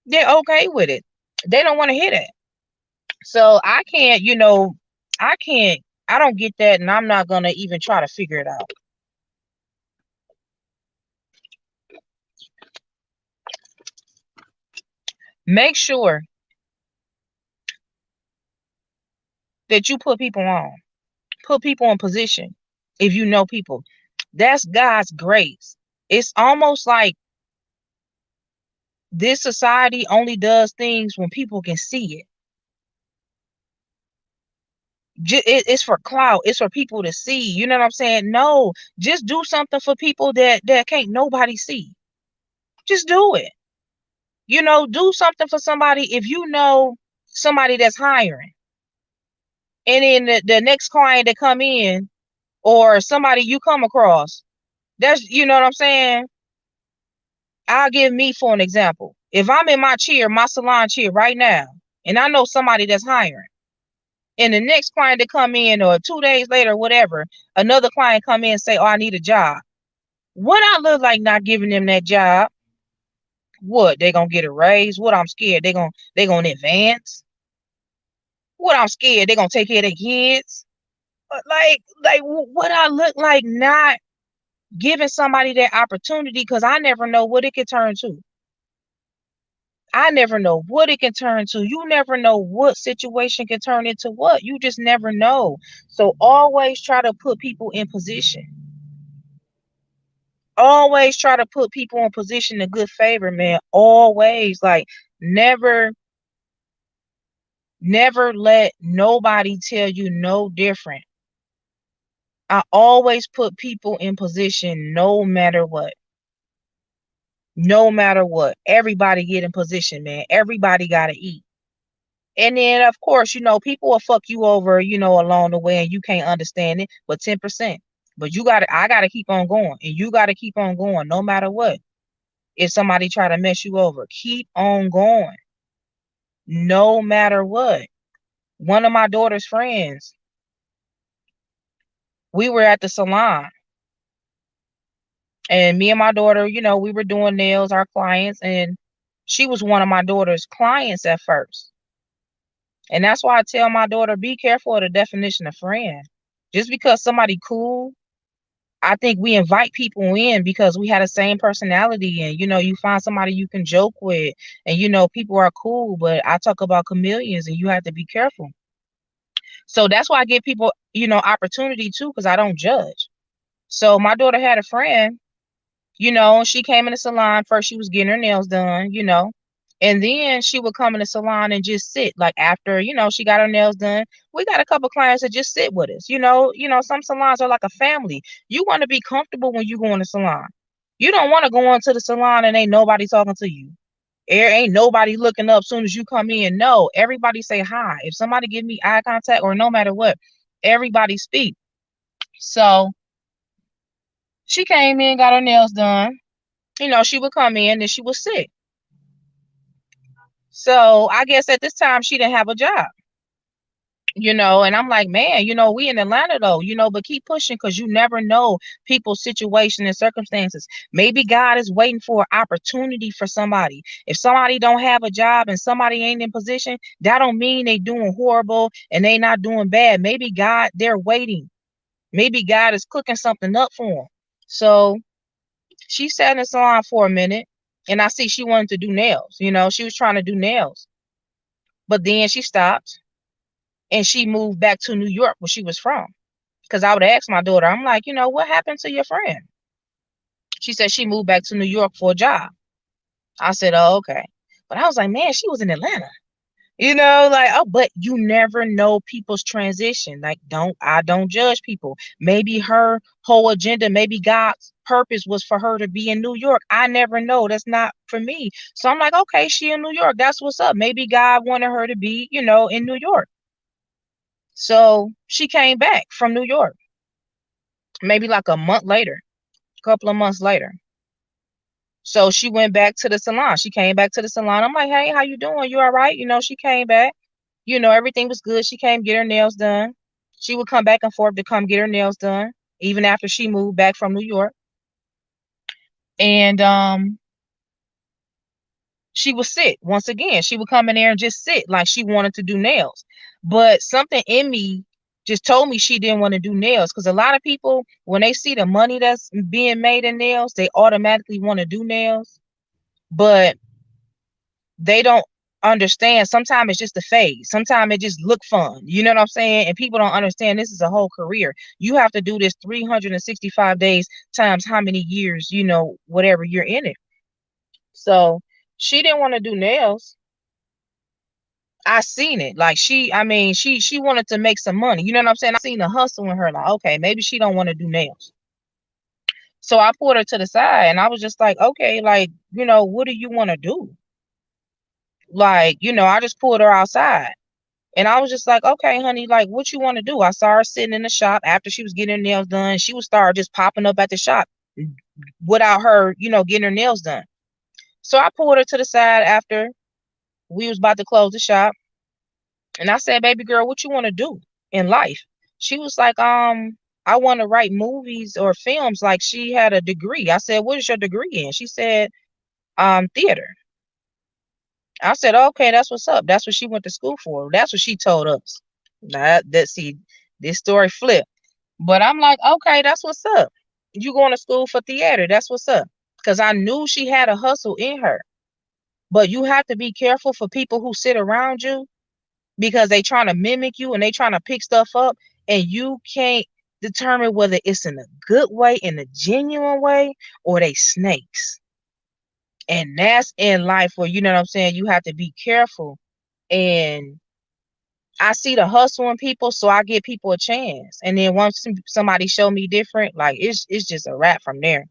[SPEAKER 1] They're okay with it. They don't want to hear that. So I can't, I can't, I don't get that, and I'm not gonna even try to figure it out. Make sure that you put people in position. If you know people, that's God's grace. It's almost like this society only does things when people can see it. It's for clout. It's for people to see. You know what I'm saying? No, just do something for people that can't nobody see. Just do it. Do something for somebody. If you know somebody that's hiring, and then the next client that come in, or somebody you come across, that's, you know what I'm saying? I'll give me for an example. If I'm in my chair, my salon chair right now, and I know somebody that's hiring, and the next client that come in, or 2 days later, whatever, another client come in and say, "Oh, I need a job." What I look like not giving them that job? What, they gonna get a raise? What, I'm scared they gonna advance? What, I'm scared they gonna take care of their kids? Like what I look like not giving somebody that opportunity, because I never know what it could turn to. I never know what it can turn to. You never know what situation can turn into what. You just never know. So always try to put people in position. Always try to put people in position in good favor, man. Always. Like, never, never let nobody tell you no different. I always put people in position no matter what. No matter what. Everybody get in position, man. Everybody gotta eat. And then, of course, people will fuck you over, along the way, and you can't understand it, but 10%. But I gotta keep on going, and you gotta keep on going no matter what. If somebody try to mess you over, keep on going no matter what. One of my daughter's friends, we were at the salon, and me and my daughter, we were doing nails, our clients, and she was one of my daughter's clients at first. And that's why I tell my daughter, be careful of the definition of friend. Just because somebody cool, I think we invite people in because we had the same personality, and you find somebody you can joke with, and people are cool. But I talk about chameleons, and you have to be careful. So that's why I give people, opportunity too, because I don't judge. So my daughter had a friend, she came in the salon. First she was getting her nails done, and then she would come in the salon and just sit. Like, after, she got her nails done, we got a couple clients that just sit with us. Some salons are like a family. You want to be comfortable when you go in the salon. You don't want to go into the salon and ain't nobody talking to you. There ain't nobody looking up soon as you come in. No, everybody say hi. If somebody give me eye contact, or no matter what, everybody speak. So she came in, got her nails done. She would come in and she would sit. So I guess at this time she didn't have a job, and I'm like, man, we in Atlanta though, but keep pushing, because you never know people's situation and circumstances. Maybe God is waiting for an opportunity for somebody. If somebody don't have a job and somebody ain't in position, that don't mean they doing horrible and they not doing bad. Maybe God, they're waiting. Maybe God is cooking something up for them. So she sat in the salon for a minute, and I see she wanted to do nails. She was trying to do nails, but then she stopped and she moved back to New York, where she was from. Because I would ask my daughter, I'm like, what happened to your friend? She said she moved back to New York for a job. I said, oh, okay. But I was like, man, she was in Atlanta. Like, oh, but you never know people's transition. Like, I don't judge people. Maybe her whole agenda, maybe God's purpose was for her to be in New York. I never know. That's not for me. So I'm like, okay, she in New York. That's what's up. Maybe God wanted her to be, in New York. So she came back from New York, maybe like a month later, a couple of months later. So she went back to the salon. She came back to the salon. I'm like, hey, how you doing? You all right? She came back. Everything was good. She came get her nails done. She would come back and forth to come get her nails done, even after she moved back from New York. And she would sit once again. She would come in there and just sit like she wanted to do nails. But something in me just told me she didn't want to do nails, because a lot of people, when they see the money that's being made in nails, they automatically want to do nails. But they don't understand. Sometimes it's just a phase. Sometimes it just look fun. You know what I'm saying? And people don't understand this is a whole career. You have to do this 365 days times how many years, whatever you're in it. So she didn't want to do nails. I seen it. Like she wanted to make some money. You know what I'm saying? I seen the hustle in her. Like, okay, maybe she don't want to do nails. So I pulled her to the side and I was just like, okay, like, what do you want to do? Like, I just pulled her outside. And I was just like, okay, honey, like, what you want to do? I saw her sitting in the shop after she was getting her nails done. She would start just popping up at the shop without her, getting her nails done. So I pulled her to the side after we was about to close the shop. And I said, baby girl, what you want to do in life? She was like, I want to write movies or films. Like, she had a degree. I said, what is your degree in? She said, theater. I said, okay, that's what's up. That's what she went to school for. That's what she told us. See, this story flipped. But I'm like, okay, that's what's up. You going to school for theater. That's what's up. Because I knew she had a hustle in her. But you have to be careful for people who sit around you, because they trying to mimic you and they trying to pick stuff up, and you can't determine whether it's in a good way, in a genuine way, or they snakes. And that's in life where, you know what I'm saying, you have to be careful. And I see the hustle in people, so I give people a chance. And then once somebody show me different, like, it's just a wrap from there.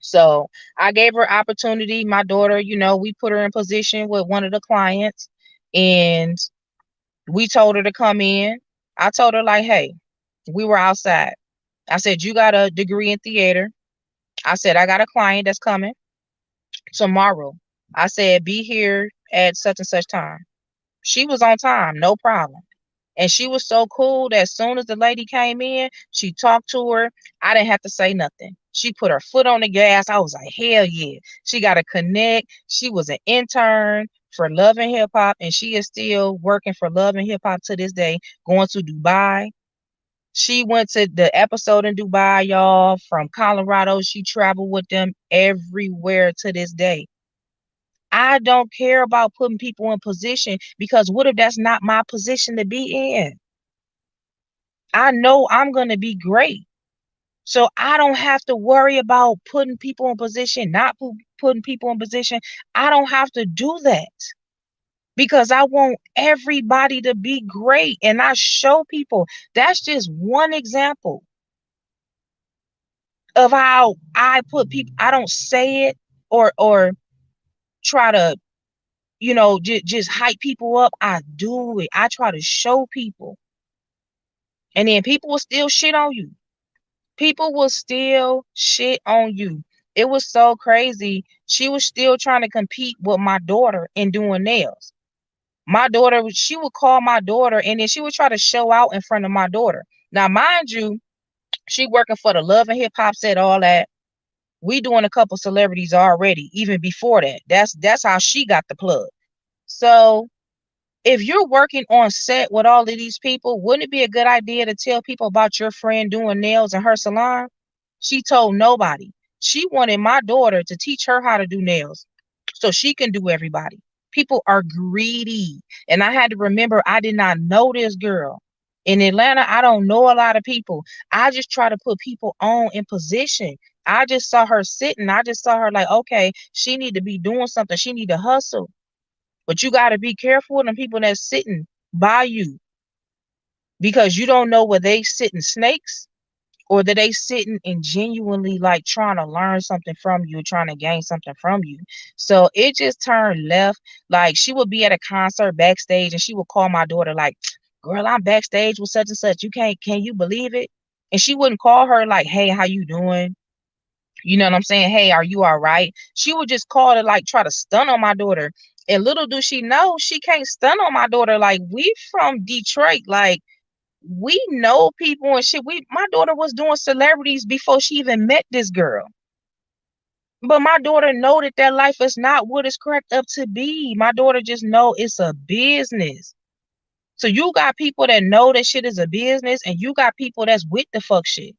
[SPEAKER 1] So I gave her opportunity. My daughter, we put her in position with one of the clients, and we told her to come in. I told her, like, hey, we were outside. I said, you got a degree in theater. I said, I got a client that's coming tomorrow. I said, be here at such and such time. She was on time, no problem. And she was so cool that as soon as the lady came in, she talked to her. I didn't have to say nothing. She put her foot on the gas. I was like, hell yeah. She got to connect. She was an intern for Love and Hip Hop, and she is still working for Love and Hip Hop to this day, going to Dubai. She went to the episode in Dubai, y'all, from Colorado. She traveled with them everywhere to this day. I don't care about putting people in position, because what if that's not my position to be in? I know I'm going to be great. So I don't have to worry about putting people in position, not putting people in position. I don't have to do that, because I want everybody to be great. And I show people. That's just one example of how I put people. I don't say it or try to, just hype people up. I do it. I try to show people. And then people will still shit on you. People will still shit on you. It was so crazy. She was still trying to compete with my daughter in doing nails. My daughter, she would call my daughter, and then she would try to show out in front of my daughter. Now, mind you, she working for the Love and Hip Hop set, all that. We doing a couple celebrities already, even before that. That's how she got the plug. So if you're working on set with all of these people, wouldn't it be a good idea to tell people about your friend doing nails in her salon? She told nobody. She wanted my daughter to teach her how to do nails so she can do everybody. People are greedy. And I had to remember, I did not know this girl. In Atlanta, I don't know a lot of people. I just try to put people on in position. I just saw her sitting. I just saw her like, okay, she need to be doing something. She need to hustle. But you got to be careful with them people that's sitting by you, because you don't know where they sitting snakes, or that they sitting and genuinely like trying to learn something from you, trying to gain something from you. So it just turned left. Like, she would be at a concert backstage and she would call my daughter like, girl, I'm backstage with such and such. Can you believe it? And she wouldn't call her like, hey, how you doing? You know what I'm saying? Hey, are you all right? She would just call to like try to stun on my daughter. And little do she know, she can't stun on my daughter. Like, we from Detroit, like, we know people and shit. My daughter was doing celebrities before she even met this girl. But my daughter know that that life is not what it's cracked up to be. My daughter just know it's a business. So you got people that know that shit is a business, and you got people that's with the fuck shit.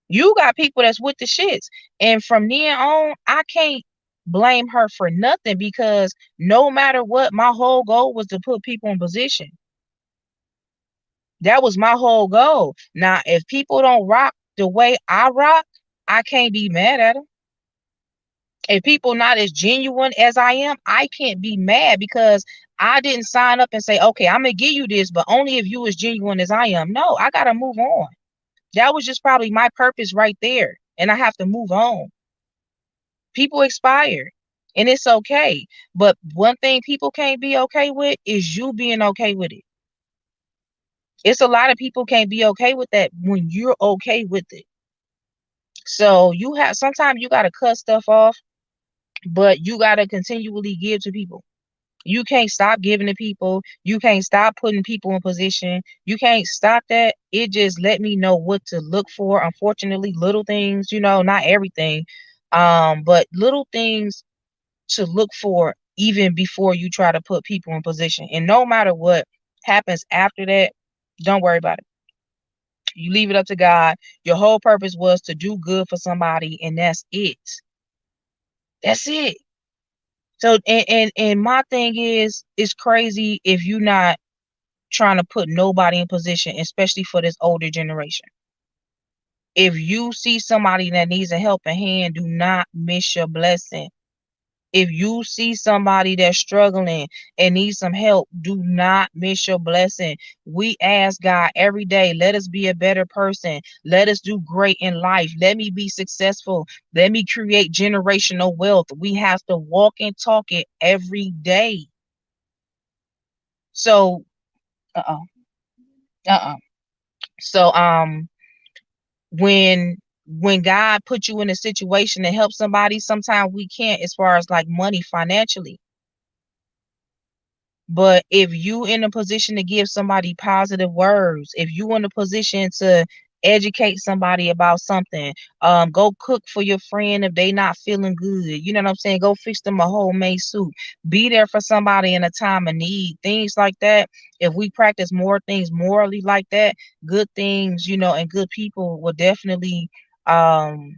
[SPEAKER 1] You got people that's with the shits. And from then on, I can't blame her for nothing, because no matter what, my whole goal was to put people in position. That was my whole goal. Now, if people don't rock the way I rock, I can't be mad at them. If people not as genuine as I am, I can't be mad, because I didn't sign up and say, okay, I'm gonna give you this, but only if you as genuine as I am. No, I gotta move on. That was just probably my purpose right there, and I have to move on. People expire, and it's okay. But one thing people can't be okay with is you being okay with it. It's a lot of people can't be okay with that when you're okay with it. So you have, sometimes you gotta cut stuff off, but you gotta continually give to people. You can't stop giving to people. You can't stop putting people in position. You can't stop that. It just let me know what to look for. Unfortunately, little things, not everything. But little things to look for even before you try to put people in position. And no matter what happens after that, don't worry about it. You leave it up to God. Your whole purpose was to do good for somebody, and that's it. That's it. So, and my thing is, it's crazy if you're not trying to put nobody in position, especially for this older generation. If you see somebody that needs a helping hand, do not miss your blessing. If you see somebody that's struggling and needs some help, do not miss your blessing. We ask God every day, let us be a better person. Let us do great in life. Let me be successful. Let me create generational wealth. We have to walk and talk it every day. So, uh-uh, uh-uh. So, when God put you in a situation to help somebody, sometimes we can't, as far as like money financially. But if you in a position to give somebody positive words, if you in a position to educate somebody about something, go cook for your friend if they not feeling good. You know what I'm saying? Go fix them a homemade soup. Be there for somebody in a time of need. Things like that. If we practice more things morally like that, good things, and good people will definitely um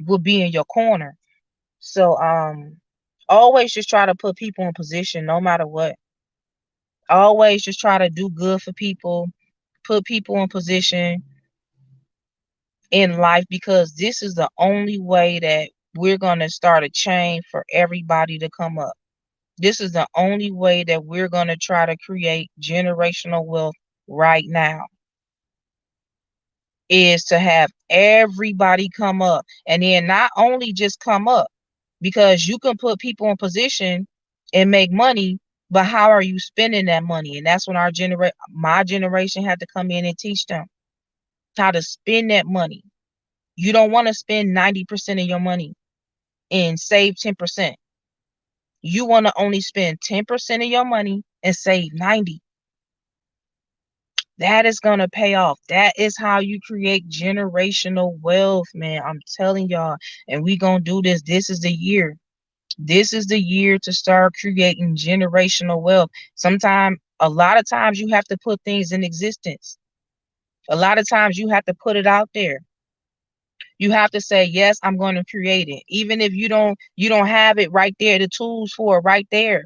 [SPEAKER 1] will be in your corner. So always just try to put people in position no matter what. Always just try to do good for people, put people in position in life, because this is the only way that we're going to start a chain for everybody to come up. This is the only way that we're going to try to create generational wealth right now, is to have everybody come up. And then not only just come up, because you can put people in position and make money, but how are you spending that money? And that's when my generation had to come in and teach them how to spend that money. You don't want to spend 90% of your money and save 10%. You want to only spend 10% of your money and save 90. That is going to pay off. That is how you create generational wealth, man. I'm telling y'all. And we going to do this. This is the year. This is the year to start creating generational wealth. A lot of times you have to put things in existence. A lot of times you have to put it out there. You have to say, yes, I'm going to create it. Even if you don't have it right there, the tools for it right there.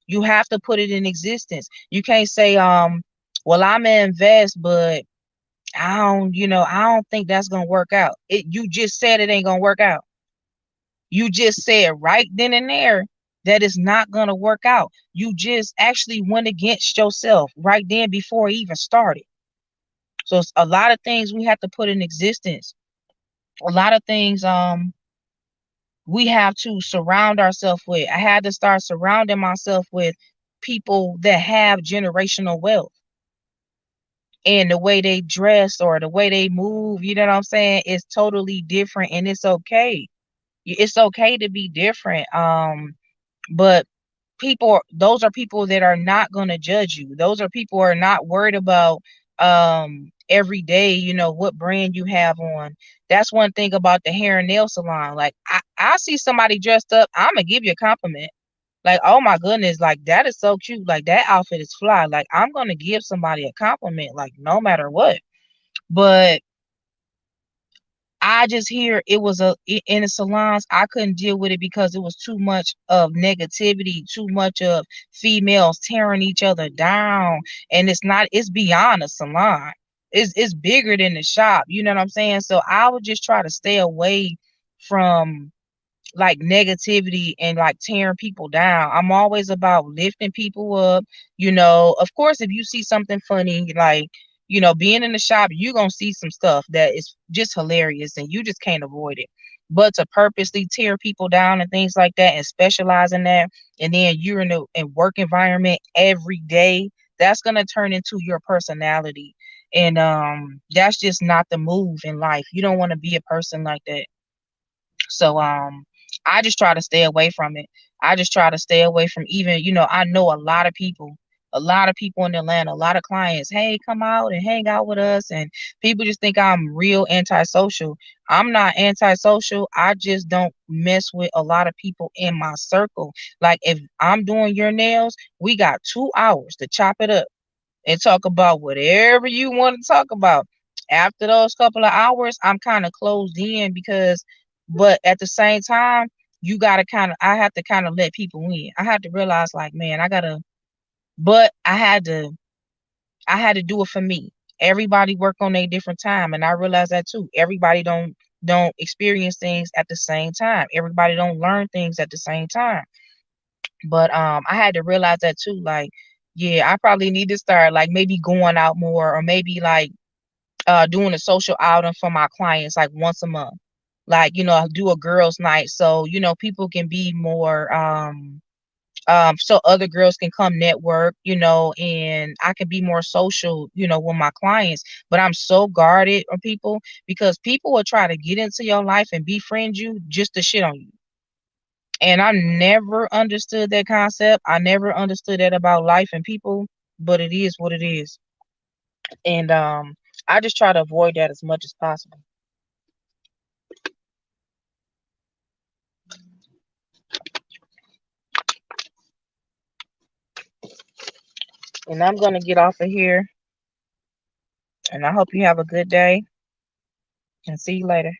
[SPEAKER 1] You have to put it in existence. You can't say, well, I'm gonna invest, but I don't think that's gonna work out. You just said it ain't gonna work out. You just said right then and there that it's not going to work out. You just actually went against yourself right then before it even started. So it's a lot of things we have to put in existence. A lot of things we have to surround ourselves with. I had to start surrounding myself with people that have generational wealth, and the way they dress or the way they move, you know what I'm saying, is totally different, and it's okay. It's okay to be different. But those are people that are not going to judge you. Those are people who are not worried about every day, what brand you have on. That's one thing about the hair and nail salon. Like I see somebody dressed up, I'm gonna give you a compliment. Like, oh my goodness, like that is so cute. Like that outfit is fly. Like I'm gonna give somebody a compliment, like no matter what. But I just hear it was in the salons. I couldn't deal with it because it was too much of negativity, too much of females tearing each other down, and it's beyond a salon. It's bigger than the shop. You know what I'm saying? So I would just try to stay away from like negativity and like tearing people down. I'm always about lifting people up. Of course, if you see something funny, like, being in the shop, you're going to see some stuff that is just hilarious and you just can't avoid it. But to purposely tear people down and things like that and specialize in that, and then you're in a work environment every day, that's going to turn into your personality. And that's just not the move in life. You don't want to be a person like that. So I just try to stay away from it. I just try to stay away from even, I know a lot of people in Atlanta, a lot of clients, hey, come out and hang out with us. And people just think I'm real antisocial. I'm not antisocial. I just don't mess with a lot of people in my circle. Like if I'm doing your nails, we got 2 hours to chop it up and talk about whatever you want to talk about. After those couple of hours, I'm kind of closed in but at the same time, I have to kind of let people in. I have to realize, like, man, but I had to do it for me. Everybody work on a different time, and I realize that too. Everybody don't experience things at the same time. Everybody don't learn things at the same time. But I had to realize that too. Like, yeah, I probably need to start like maybe going out more, or maybe like doing a social outing for my clients like once a month. Like, do a girls' night so people can be more so other girls can come network, and I can be more social, with my clients. But I'm so guarded on people because people will try to get into your life and befriend you just to shit on you. And I never understood that concept. I never understood that about life and people, but it is what it is. And I just try to avoid that as much as possible. And I'm gonna get off of here, and I hope you have a good day, and see you later.